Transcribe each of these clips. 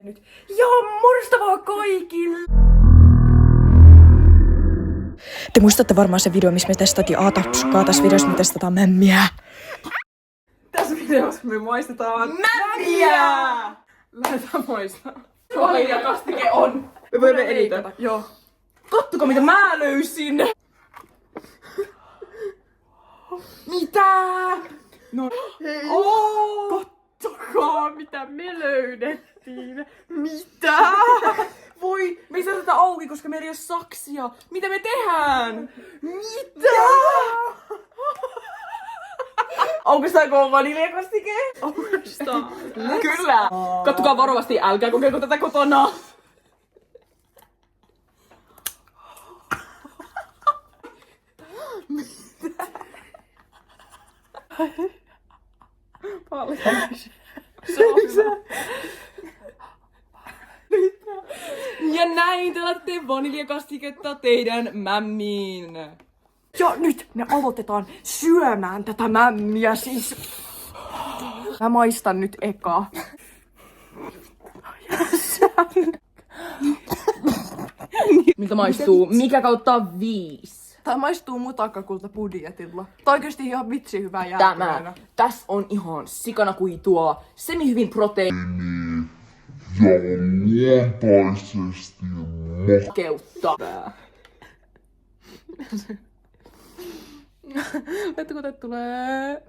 Nyt. Joo, murstavaa kaikille! Te muistatte varmaan se video, missä me testattiin A-tapsukkaa. Tässä videossa me testataan mämmiä. Tässä videossa me maistetaan mämmiä! Lähdetään maistaa. Vaniljakastike on. Me voimme editä. Joo. Kattokaa mitä mä löysin! Mitä? No Hei! Kattokaa mitä me löydettiin. Mitä? Voi, me ei saada tätä auki, koska meillä ei ole saksia. Mitä me tehdään? Mitä? Aukastaanko vaniljakastike? Aukastaan. Kyllä! Kattokaa varovasti, älkää kokeilko tätä kotona. Paljon. Ja näin te laittatte vaniljakastiketta teidän mämmiin. Ja nyt me aloitetaan syömään tätä mämmiä siis. Mä maistan nyt eka. Miltä maistuu? Mikä kautta 5? Tää maistuu mutakkakulta budjetilla. Tää on oikeesti ihan vitsi hyvää jäätelöä. Tässä on ihan sikana kuin tuo semihyvin proteiini. Ja luontaisesti Makeutta. Laittako tää tulee?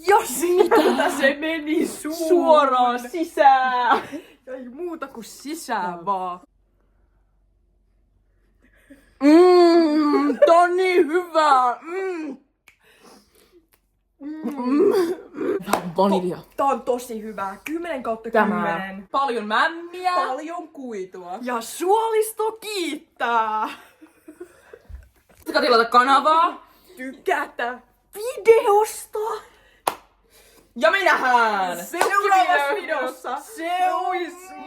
Jos mitä Se meni suoraan sisään. Ei muuta kuin sisään vaan. Tää on niin hyvää. Vanilja. Tää on tosi hyvää. 10/10. Tämä. Paljon mämmiä. Paljon kuitua. Ja suolisto kiittää. Pitäisikö tilata kanavaa? Tykätä videosta. Ja me nähdään Seuraavassa videossa.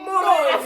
Morjens.